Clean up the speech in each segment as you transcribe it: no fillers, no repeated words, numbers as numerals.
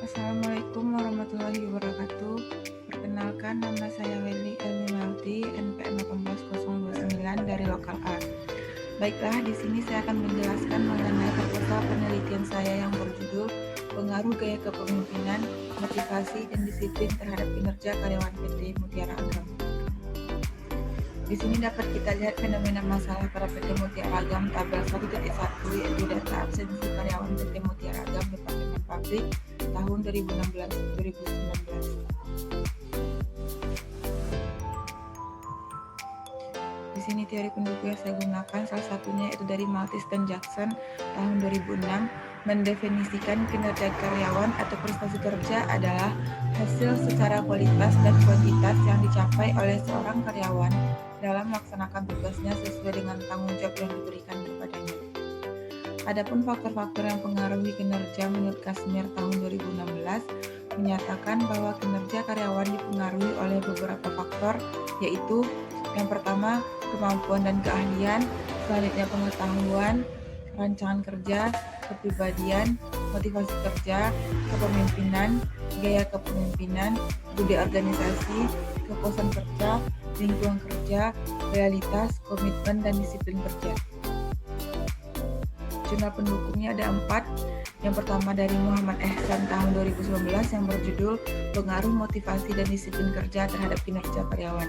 Assalamualaikum warahmatullahi wabarakatuh. Perkenalkan, nama saya Welly Elmimalti, NPM 18029 dari Lokal A. Baiklah, di sini saya akan menjelaskan mengenai proposal penelitian saya yang berjudul Pengaruh Gaya Kepemimpinan, Motivasi, dan Disiplin terhadap Kinerja Karyawan PT Mutiara Agam. Di sini dapat kita lihat fenomena masalah pada PT Mutiara Agam tabel 1.1, yaitu data absensi karyawan PT Mutiara Agam Departemen Pabrik tahun 2016-2019. Di sini teori pendukung yang saya gunakan salah satunya yaitu dari Maltese dan Jackson tahun 2006, mendefinisikan kinerja karyawan atau prestasi kerja adalah hasil secara kualitas dan kuantitas yang dicapai oleh seorang karyawan dalam melaksanakan tugasnya sesuai dengan tanggung jawab yang diberikan kepadanya. Adapun faktor-faktor yang mempengaruhi kinerja menurut Kazimir tahun 2016 menyatakan bahwa kinerja karyawan dipengaruhi oleh beberapa faktor, yaitu yang pertama, kemampuan dan keahlian, selanjutnya pengetahuan, rancangan kerja, kepribadian, motivasi kerja, kepemimpinan, gaya kepemimpinan, budaya organisasi, kepuasan kerja, lingkungan kerja, realitas, komitmen, dan disiplin kerja. Jurnal pendukungnya ada 4. Yang pertama dari Muhammad Ehsan tahun 2019 yang berjudul Pengaruh Motivasi dan Disiplin Kerja terhadap Kinerja Karyawan.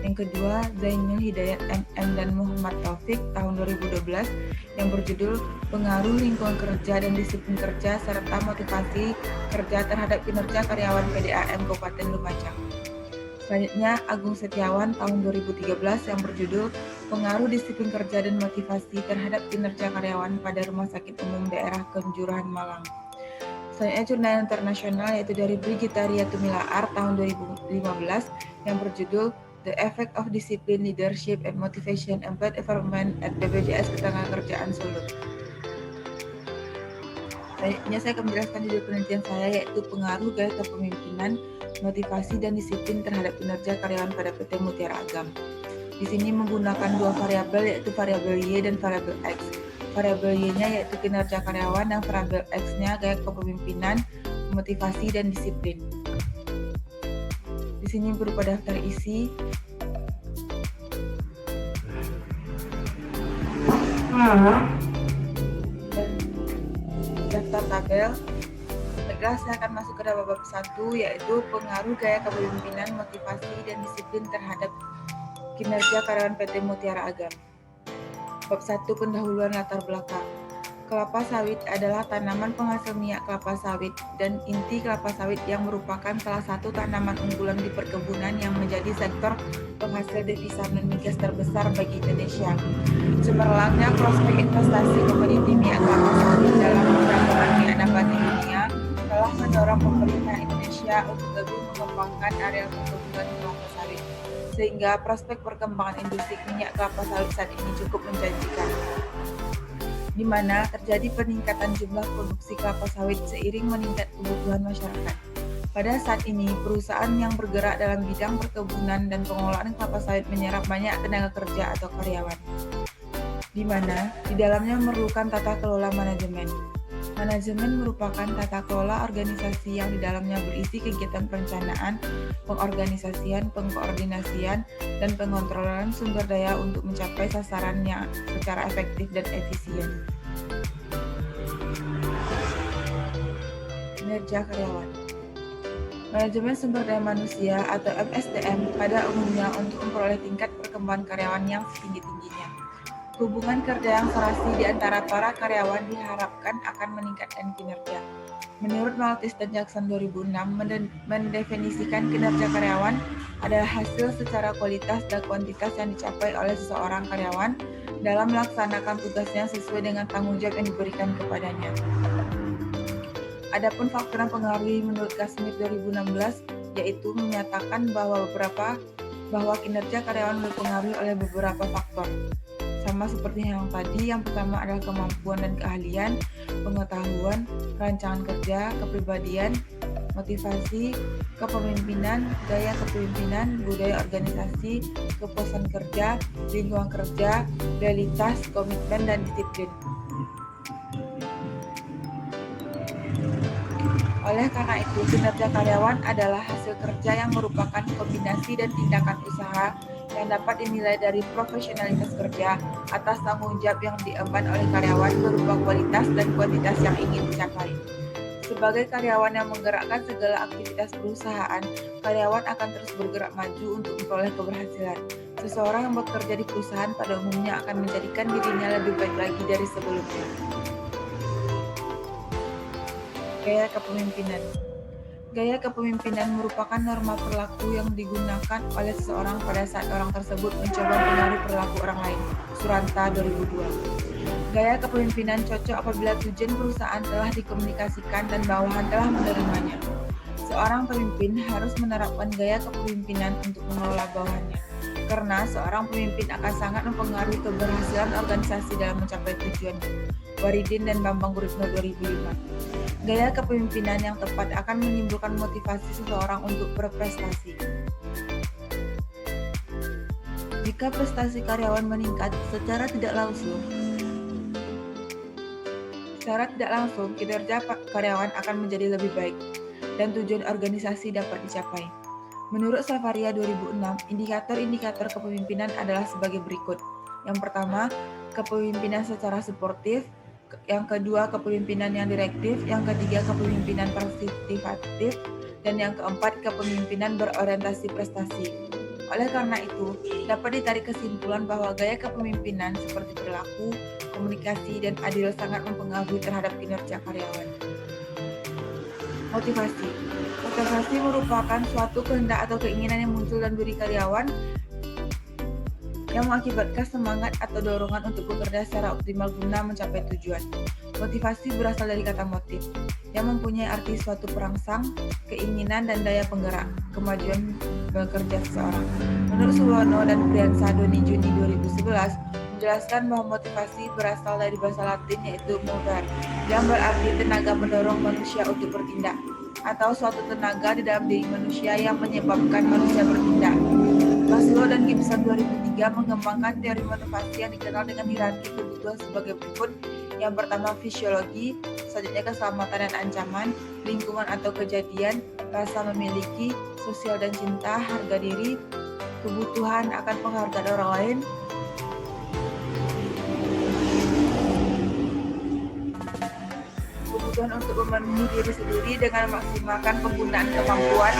Yang kedua, Zainul Hidayat MM dan Muhammad Taufik tahun 2012 yang berjudul Pengaruh Lingkungan Kerja dan Disiplin Kerja serta Motivasi Kerja terhadap Kinerja Karyawan PDAM Kabupaten Lumajang. Selanjutnya, Agung Setiawan tahun 2013 yang berjudul Pengaruh Disiplin Kerja dan Motivasi terhadap Kinerja Karyawan pada Rumah Sakit Umum Daerah Kejuruhan Malang. Selanjutnya, jurnal internasional yaitu dari Brigita Ria Tumilaar tahun 2015 yang berjudul The Effect of Discipline, Leadership, and Motivation Employed Environment at BPJS Ketenagakerjaan Solo. Selanjutnya saya akan menjelaskan judul penelitian saya yaitu Pengaruh Gaya Kepemimpinan, Motivasi, dan Disiplin terhadap Kinerja Karyawan pada PT Mutiara Agam. Di sini menggunakan 2 variabel yaitu variabel Y dan variabel X. Variabel Y-nya yaitu kinerja karyawan dan variabel X-nya gaya kepemimpinan, motivasi, dan disiplin. Di sini berupa daftar isi. Dan daftar tabel. Baiklah, saya akan masuk ke dalam bab 1 yaitu pengaruh gaya kepemimpinan, motivasi, dan disiplin terhadap kinerja karyawan PT Mutiara Agam. Bab 1, pendahuluan latar belakang. Kelapa sawit adalah tanaman penghasil minyak kelapa sawit dan inti kelapa sawit yang merupakan salah satu tanaman unggulan di perkebunan yang menjadi sektor penghasil devisa non-migas terbesar bagi Indonesia. Cemerlangnya prospek investasi komoditi minyak kelapa sawit dalam perdagangan minyak nabati dunia telah mendorong pemerintah Indonesia untuk lebih mengembangkan area perkebunan kelapa sawit, sehingga prospek perkembangan industri minyak kelapa sawit saat ini cukup menjanjikan, di mana terjadi peningkatan jumlah produksi kelapa sawit seiring meningkat kebutuhan masyarakat. Pada saat ini, perusahaan yang bergerak dalam bidang perkebunan dan pengolahan kelapa sawit menyerap banyak tenaga kerja atau karyawan, di mana di dalamnya memerlukan tata kelola manajemen. Manajemen merupakan tata kelola organisasi yang di dalamnya berisi kegiatan perencanaan, pengorganisasian, pengkoordinasian, dan pengontrolan sumber daya untuk mencapai sasarannya secara efektif dan efisien. Kinerja karyawan. Manajemen sumber daya manusia atau MSDM pada umumnya untuk memperoleh tingkat perkembangan karyawan yang setinggi-tingginya. Hubungan kerja yang serasi di antara para karyawan diharapkan akan meningkatkan kinerja. Menurut Maltese dan Jackson 2006, mendefinisikan kinerja karyawan adalah hasil secara kualitas dan kuantitas yang dicapai oleh seseorang karyawan dalam melaksanakan tugasnya sesuai dengan tanggung jawab yang diberikan kepadanya. Adapun faktor yang mempengaruhi menurut Kazimir 2016 yaitu menyatakan bahwa kinerja karyawan dipengaruhi oleh beberapa faktor. Sama seperti yang tadi, yang pertama adalah kemampuan dan keahlian, pengetahuan, rancangan kerja, kepribadian, motivasi, kepemimpinan, gaya kepemimpinan, budaya organisasi, kepuasan kerja, lingkungan kerja, realitas, komitmen, dan disiplin. Oleh karena itu, kinerja karyawan adalah hasil kerja yang merupakan kombinasi dan tindakan usaha yang dapat dinilai dari profesionalitas kerja atas tanggung jawab yang diemban oleh karyawan berupa kualitas dan kuantitas yang ingin dicapai. Sebagai karyawan yang menggerakkan segala aktivitas perusahaan, karyawan akan terus bergerak maju untuk memperoleh keberhasilan. Seseorang yang bekerja di perusahaan pada umumnya akan menjadikan dirinya lebih baik lagi dari sebelumnya. Gaya kepemimpinan. Gaya kepemimpinan merupakan norma perilaku yang digunakan oleh seseorang pada saat orang tersebut mencoba mempengaruhi perilaku orang lain. Suranta 2002. Gaya kepemimpinan cocok apabila tujuan perusahaan telah dikomunikasikan dan bawahan telah menerimanya. Seorang pemimpin harus menerapkan gaya kepemimpinan untuk mengelola bawahannya, karena seorang pemimpin akan sangat mempengaruhi keberhasilan organisasi dalam mencapai tujuannya. Waridin dan Bambang Guritno 2005. Gaya kepemimpinan yang tepat akan menimbulkan motivasi seseorang untuk berprestasi. Jika prestasi karyawan meningkat secara tidak langsung, kinerja karyawan akan menjadi lebih baik dan tujuan organisasi dapat dicapai. Menurut Savaria 2006, indikator-indikator kepemimpinan adalah sebagai berikut. Yang pertama, kepemimpinan secara suportif. Yang kedua, kepemimpinan yang direktif. Yang ketiga, kepemimpinan partisipatif. Dan yang keempat, kepemimpinan berorientasi prestasi. Oleh karena itu, dapat ditarik kesimpulan bahwa gaya kepemimpinan seperti perilaku, komunikasi, dan adil sangat mempengaruhi terhadap kinerja karyawan. Motivasi. Motivasi merupakan suatu kehendak atau keinginan yang muncul dalam diri karyawan yang mengakibatkan semangat atau dorongan untuk bekerja secara optimal guna mencapai tujuan. Motivasi berasal dari kata motif, yang mempunyai arti suatu perangsang, keinginan dan daya penggerak, kemajuan bekerja seseorang. Menurut Suwono dan Priyansa Doni Juni 2011, menjelaskan bahwa motivasi berasal dari bahasa Latin yaitu mover, yang berarti tenaga mendorong manusia untuk bertindak, atau suatu tenaga di dalam diri manusia yang menyebabkan manusia bertindak. Maslow dan Gibson 2003 mengembangkan teori motivasi yang dikenal dengan hierarki kebutuhan sebagai berikut. Yang pertama, fisiologi, selanjutnya keselamatan dan ancaman, lingkungan atau kejadian, rasa memiliki, sosial dan cinta, harga diri, kebutuhan akan penghargaan orang lain, kebutuhan untuk memenuhi diri sendiri dengan memaksimalkan penggunaan kemampuan,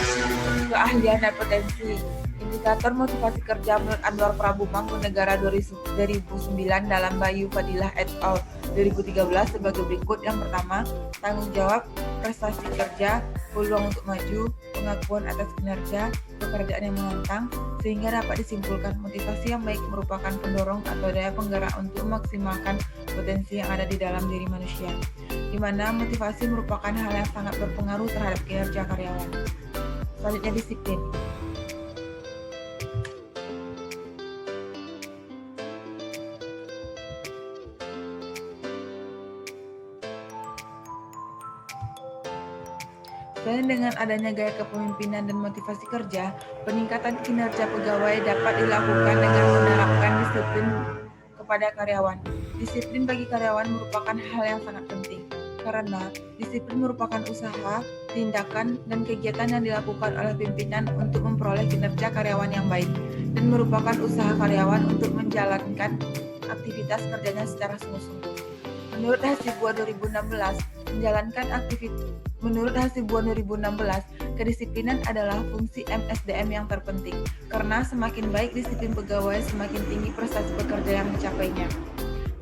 keahlian dan potensi. Indikator motivasi kerja menurut Anwar Prabu Mangkunegara 2009 dalam Bayu Fadilah et al. 2013 sebagai berikut. Yang pertama, tanggung jawab, prestasi kerja, peluang untuk maju, pengakuan atas kinerja, pekerjaan yang menantang, sehingga dapat disimpulkan motivasi yang baik merupakan pendorong atau daya penggerak untuk memaksimalkan potensi yang ada di dalam diri manusia, di mana motivasi merupakan hal yang sangat berpengaruh terhadap kinerja karyawan. Selanjutnya, disiplin. Selain dengan adanya gaya kepemimpinan dan motivasi kerja, peningkatan kinerja pegawai dapat dilakukan dengan menerapkan disiplin kepada karyawan. Disiplin bagi karyawan merupakan hal yang sangat penting, karena disiplin merupakan usaha, tindakan, dan kegiatan yang dilakukan oleh pimpinan untuk memperoleh kinerja karyawan yang baik, dan merupakan usaha karyawan untuk menjalankan aktivitas kerjanya secara sungguh-sungguh. Menurut Hasibuan 2016, kedisiplinan adalah fungsi MSDM yang terpenting, karena semakin baik disiplin pegawai, semakin tinggi prestasi pekerja yang dicapainya.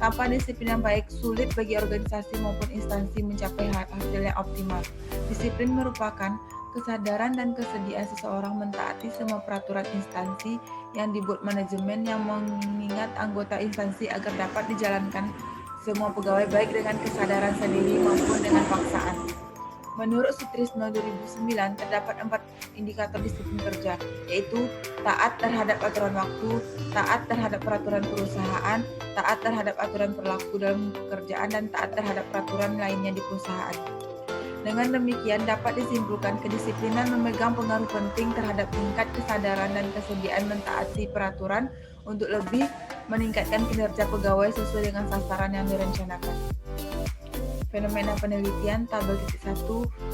Tanpa disiplin yang baik, sulit bagi organisasi maupun instansi mencapai hasil yang optimal. Disiplin merupakan kesadaran dan kesediaan seseorang mentaati semua peraturan instansi yang dibuat manajemen, yang mengingat anggota instansi agar dapat dijalankan semua pegawai baik dengan kesadaran sendiri maupun dengan paksaan. Menurut Sutrisno 2009, terdapat 4 indikator disiplin kerja, yaitu taat terhadap aturan waktu, taat terhadap peraturan perusahaan, taat terhadap aturan perilaku dalam pekerjaan, dan taat terhadap peraturan lainnya di perusahaan. Dengan demikian, dapat disimpulkan kedisiplinan memegang pengaruh penting terhadap tingkat kesadaran dan kesediaan mentaati peraturan untuk lebih meningkatkan kinerja pegawai sesuai dengan sasaran yang direncanakan. Fenomena penelitian tabel titik 1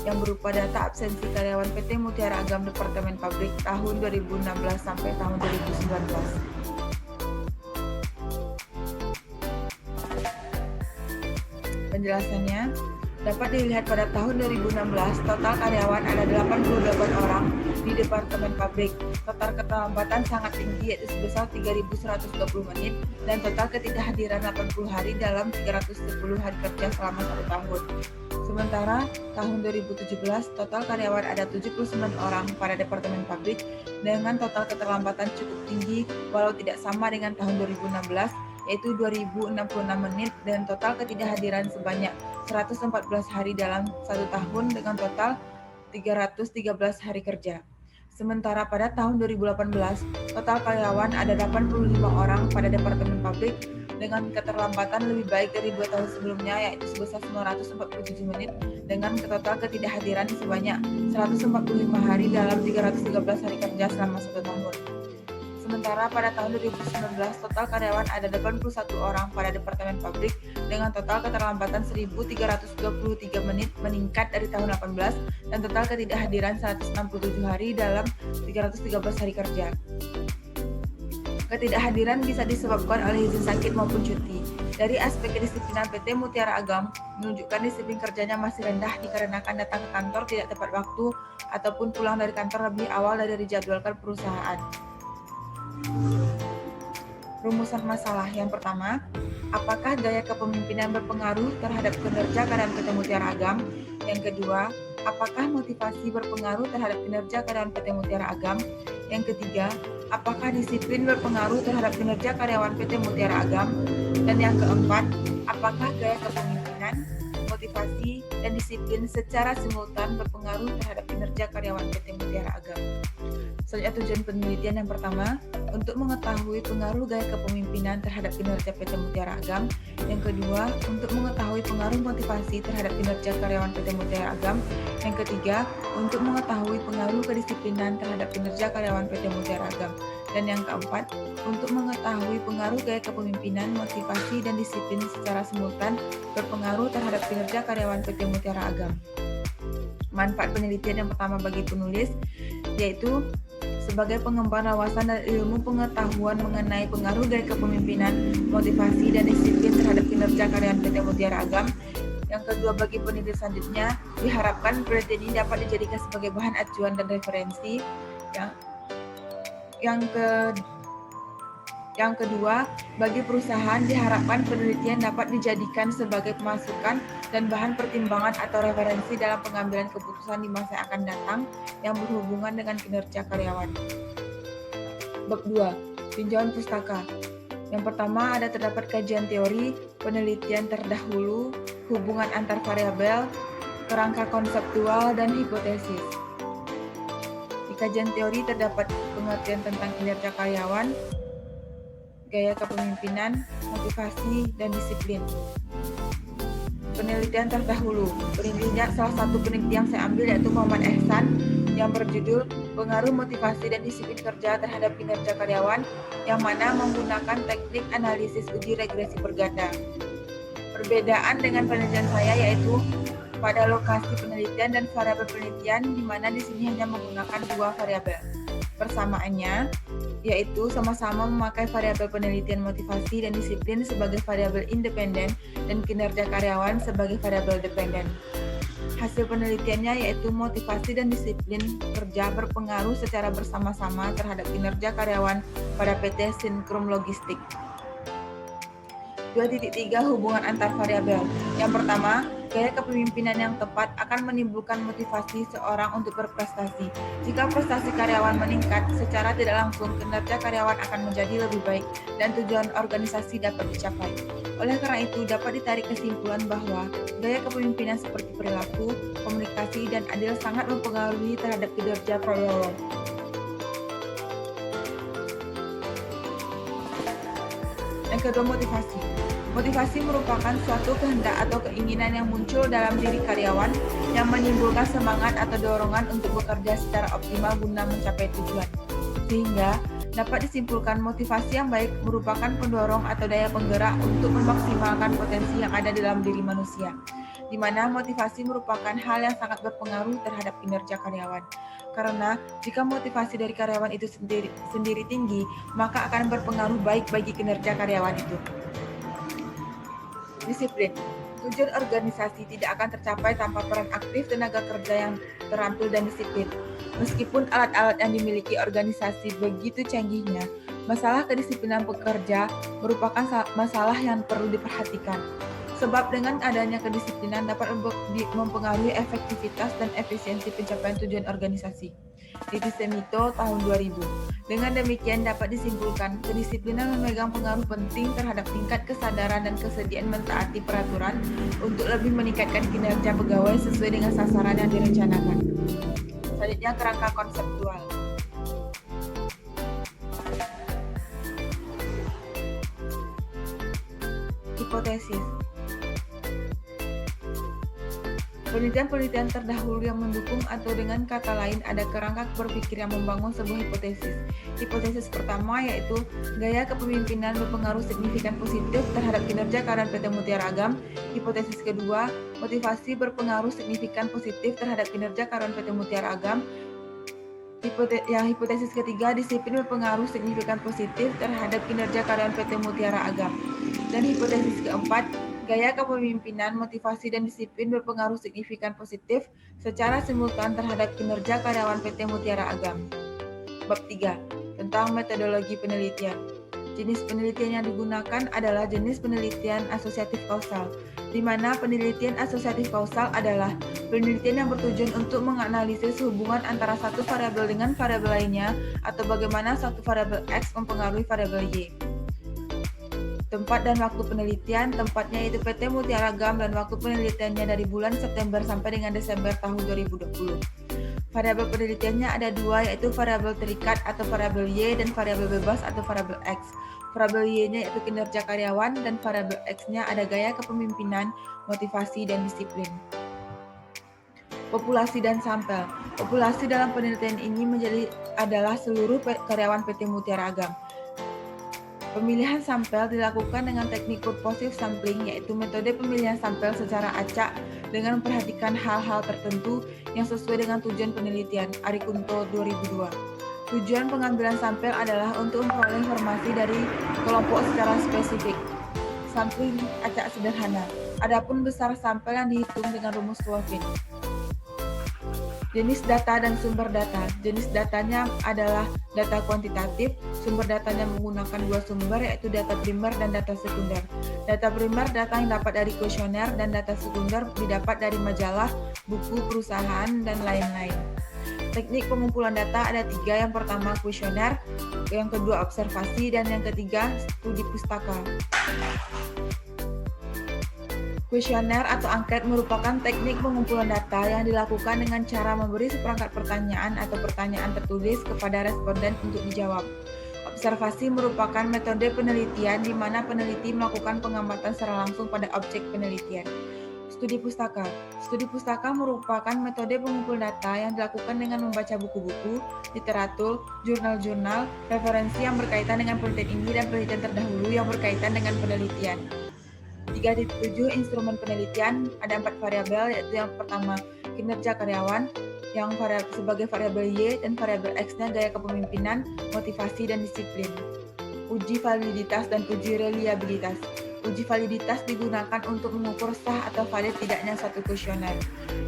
yang berupa data absensi karyawan PT Mutiara Agam Departemen Pabrik tahun 2016 sampai tahun 2019. Penjelasannya, dapat dilihat pada tahun 2016 total karyawan ada 88 orang di Departemen Pabrik. Total keterlambatan sangat tinggi yaitu sebesar 3.120 menit dan total ketidakhadiran 80 hari dalam 310 hari kerja selama 1 tahun. Sementara tahun 2017 total karyawan ada 79 orang pada Departemen Pabrik dengan total keterlambatan cukup tinggi walau tidak sama dengan tahun 2016 yaitu 2.066 menit dan total ketidakhadiran sebanyak 114 hari dalam 1 tahun dengan total 313 hari kerja. Sementara pada tahun 2018, total karyawan ada 85 orang pada Departemen Pabrik dengan keterlambatan lebih baik dari 2 tahun sebelumnya yaitu sebesar 947 menit dengan total ketidakhadiran sebanyak 145 hari dalam 313 hari kerja selama 1 tahun. Sementara pada tahun 2019 total karyawan ada 81 orang pada Departemen Pabrik dengan total keterlambatan 1.323 menit meningkat dari tahun 18 dan total ketidakhadiran 167 hari dalam 313 hari kerja. Ketidakhadiran bisa disebabkan oleh izin sakit maupun cuti. Dari aspek kedisiplinan PT Mutiara Agam menunjukkan disiplin kerjanya masih rendah dikarenakan datang ke kantor tidak tepat waktu ataupun pulang dari kantor lebih awal dari dijadwalkan perusahaan. Rumusan masalah yang pertama, apakah gaya kepemimpinan berpengaruh terhadap kinerja karyawan PT Mutiara Agam? Yang kedua, apakah motivasi berpengaruh terhadap kinerja karyawan PT Mutiara Agam? Yang ketiga, apakah disiplin berpengaruh terhadap kinerja karyawan PT Mutiara Agam? Dan yang keempat, apakah gaya kepemimpinan, motivasi, dan disiplin secara simultan berpengaruh terhadap kinerja karyawan PT Mutiara Agam? Selanjutnya tujuan penelitian yang pertama, untuk mengetahui pengaruh gaya kepemimpinan terhadap kinerja PT Mutiara Agam. Yang kedua, untuk mengetahui pengaruh motivasi terhadap kinerja karyawan PT Mutiara Agam. Yang ketiga, untuk mengetahui pengaruh kedisiplinan terhadap kinerja karyawan PT Mutiara Agam. Dan yang keempat, untuk mengetahui pengaruh gaya kepemimpinan, motivasi, dan disiplin secara simultan berpengaruh terhadap kinerja karyawan PT Mutiara Agam. Manfaat penelitian yang pertama bagi penulis yaitu sebagai pengembangan wawasan dan ilmu pengetahuan mengenai pengaruh gaya kepemimpinan, motivasi, dan disiplin terhadap kinerja karyawan PT Mutiara Agam. Yang kedua, bagi penelitian selanjutnya, diharapkan penelitian ini dapat dijadikan sebagai bahan acuan dan referensi. Yang kedua, bagi perusahaan diharapkan penelitian dapat dijadikan sebagai pemasukan dan bahan pertimbangan atau referensi dalam pengambilan keputusan di masa yang akan datang yang berhubungan dengan kinerja karyawan. Bab 2. Tinjauan pustaka. Yang pertama ada terdapat kajian teori, penelitian terdahulu, hubungan antar variabel, kerangka konseptual, dan hipotesis. Di kajian teori terdapat pengertian tentang kinerja karyawan, gaya kepemimpinan, motivasi, dan disiplin. Penelitian terdahulu. Penelitian salah satu penelitian yang saya ambil yaitu Muhammad Ehsan yang berjudul Pengaruh Motivasi dan Disiplin Kerja Terhadap Kinerja Karyawan yang mana menggunakan teknik analisis uji regresi berganda. Perbedaan dengan penelitian saya yaitu pada lokasi penelitian dan variabel penelitian di mana di sini hanya menggunakan 2 variabel. Persamaannya yaitu sama-sama memakai variabel penelitian motivasi dan disiplin sebagai variabel independen dan kinerja karyawan sebagai variabel dependen. Hasil penelitiannya yaitu motivasi dan disiplin kerja berpengaruh secara bersama-sama terhadap kinerja karyawan pada PT Syncrum Logistik. 2.3 Hubungan antar variabel. Yang pertama, gaya kepemimpinan yang tepat akan menimbulkan motivasi seorang untuk berprestasi. Jika prestasi karyawan meningkat, secara tidak langsung kinerja karyawan akan menjadi lebih baik dan tujuan organisasi dapat dicapai. Oleh karena itu, dapat ditarik kesimpulan bahwa gaya kepemimpinan seperti perilaku, komunikasi, dan adil sangat mempengaruhi terhadap kinerja karyawan. Yang kedua, motivasi. Motivasi merupakan suatu kehendak atau keinginan yang muncul dalam diri karyawan yang menimbulkan semangat atau dorongan untuk bekerja secara optimal guna mencapai tujuan. Sehingga dapat disimpulkan motivasi yang baik merupakan pendorong atau daya penggerak untuk memaksimalkan potensi yang ada di dalam diri manusia. di mana motivasi merupakan hal yang sangat berpengaruh terhadap kinerja karyawan. Karena jika motivasi dari karyawan itu sendiri tinggi, maka akan berpengaruh baik bagi kinerja karyawan itu. Disiplin. Tujuan organisasi tidak akan tercapai tanpa peran aktif tenaga kerja yang terampil dan disiplin. Meskipun alat-alat yang dimiliki organisasi begitu canggihnya, masalah kedisiplinan pekerja merupakan masalah yang perlu diperhatikan. Sebab dengan adanya kedisiplinan dapat mempengaruhi efektivitas dan efisiensi pencapaian tujuan organisasi. Titi Semito tahun 2000. Dengan demikian dapat disimpulkan, kedisiplinan memegang pengaruh penting terhadap tingkat kesadaran dan kesediaan mentaati peraturan untuk lebih meningkatkan kinerja pegawai sesuai dengan sasaran yang direncanakan. Selanjutnya kerangka konseptual. Hipotesis. Penelitian-penelitian terdahulu yang mendukung atau dengan kata lain ada kerangka berpikir yang membangun sebuah hipotesis. Hipotesis pertama yaitu gaya kepemimpinan berpengaruh signifikan positif terhadap kinerja karyawan PT Mutiara Agam. Hipotesis kedua, motivasi berpengaruh signifikan positif terhadap kinerja karyawan PT Mutiara Agam. Hipotesis ketiga, disiplin berpengaruh signifikan positif terhadap kinerja karyawan PT Mutiara Agam. Dan hipotesis keempat, gaya kepemimpinan, motivasi, dan disiplin berpengaruh signifikan positif secara simultan terhadap kinerja karyawan PT Mutiara Agam. Bab 3. Tentang metodologi penelitian. Jenis penelitian yang digunakan adalah jenis penelitian asosiatif kausal, di mana penelitian asosiatif kausal adalah penelitian yang bertujuan untuk menganalisis hubungan antara satu variabel dengan variabel lainnya atau bagaimana satu variabel X mempengaruhi variabel Y. Tempat dan waktu penelitian, tempatnya yaitu PT Mutiara Agam dan waktu penelitiannya dari bulan September sampai dengan Desember tahun 2020. Variabel penelitiannya ada dua, yaitu variabel terikat atau variabel Y dan variabel bebas atau variabel X. Variabel Y-nya yaitu kinerja karyawan dan variabel X-nya ada gaya kepemimpinan, motivasi, dan disiplin. Populasi dan sampel. Populasi dalam penelitian ini adalah seluruh karyawan PT Mutiara Agam. Pemilihan sampel dilakukan dengan teknik purposive sampling, yaitu metode pemilihan sampel secara acak dengan memperhatikan hal-hal tertentu yang sesuai dengan tujuan penelitian. Ari Kunto 2002. Tujuan pengambilan sampel adalah untuk memperoleh informasi dari kelompok secara spesifik. Sampling acak sederhana. Adapun besar sampel yang dihitung dengan rumus Wolfin. Jenis data dan sumber data. Jenis datanya adalah data kuantitatif. Sumber datanya menggunakan dua sumber, yaitu data primer dan data sekunder. Data primer data yang dapat dari kuesioner dan data sekunder didapat dari majalah, buku, perusahaan, dan lain-lain. Teknik pengumpulan data ada tiga. Yang pertama kuesioner, yang kedua observasi, dan yang ketiga studi pustaka. Kuesioner atau angket merupakan teknik pengumpulan data yang dilakukan dengan cara memberi seperangkat pertanyaan atau pertanyaan tertulis kepada responden untuk dijawab. Observasi merupakan metode penelitian di mana peneliti melakukan pengamatan secara langsung pada objek penelitian. Studi pustaka. Studi pustaka merupakan metode pengumpulan data yang dilakukan dengan membaca buku-buku, literatur, jurnal-jurnal, referensi yang berkaitan dengan penelitian ini dan penelitian terdahulu yang berkaitan dengan penelitian. 3.7 instrumen penelitian ada 4 variabel, yaitu yang pertama kinerja karyawan, yang sebagai variabel Y dan variabel X-nya gaya kepemimpinan, motivasi, dan disiplin. Uji validitas dan uji reliabilitas. Uji validitas digunakan untuk mengukur sah atau valid tidaknya suatu kuesioner.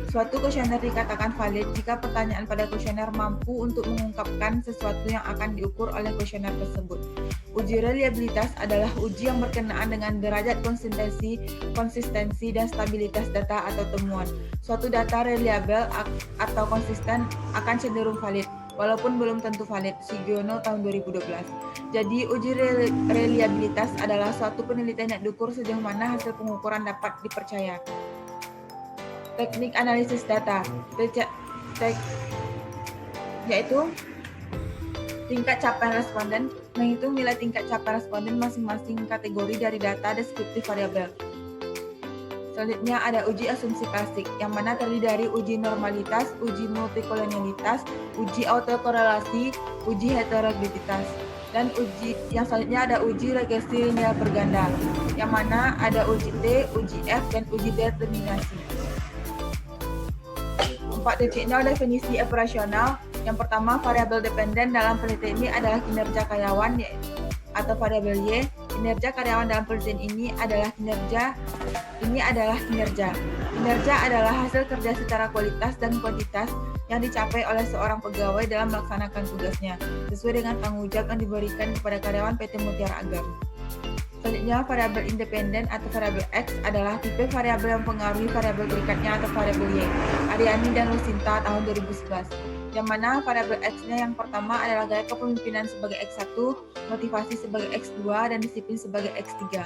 Suatu kuesioner dikatakan valid jika pertanyaan pada kuesioner mampu untuk mengungkapkan sesuatu yang akan diukur oleh kuesioner tersebut. Uji reliabilitas adalah uji yang berkenaan dengan derajat konsistensi dan stabilitas data atau temuan. Suatu data reliable atau konsisten akan cenderung valid, walaupun belum tentu valid. Sugiono tahun 2012. Jadi uji reliabilitas adalah suatu penelitian yang diukur sejauh mana hasil pengukuran dapat dipercaya. Teknik analisis data, yaitu tingkat capaian responden, menghitung nilai tingkat capaian responden masing-masing kategori dari data deskriptif variabel. Selanjutnya ada uji asumsi klasik, yang mana terdiri dari uji normalitas, uji multikolonialitas, uji autokorelasi, uji heterogenitas. Dan yang selanjutnya ada uji regresi linear berganda, yang mana ada uji T, uji F, dan uji determinasi. 4.0 definisi operasional. Yang pertama, variabel dependen dalam penelitian ini adalah kinerja karyawan atau variabel Y. Kinerja karyawan dalam penelitian ini adalah kinerja. Kinerja adalah hasil kerja secara kualitas dan kuantitas yang dicapai oleh seorang pegawai dalam melaksanakan tugasnya, sesuai dengan tanggung jawab yang diberikan kepada karyawan PT Mutiara Agam. Selanjutnya, variabel independen atau variabel X adalah tipe variabel yang mempengaruhi variabel berikutnya atau variabel Y. Aryani dan Lusinta tahun 2011. Yang mana variabel X-nya yang pertama adalah gaya kepemimpinan sebagai X1, motivasi sebagai X2, dan disiplin sebagai X3.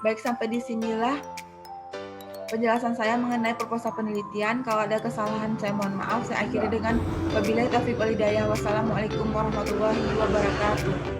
Baik, sampai di sinilah penjelasan saya mengenai proposal penelitian. Kalau ada kesalahan saya mohon maaf. Saya akhiri dengan wabillahi taufiq wal hidayah. Wassalamualaikum warahmatullahi wabarakatuh.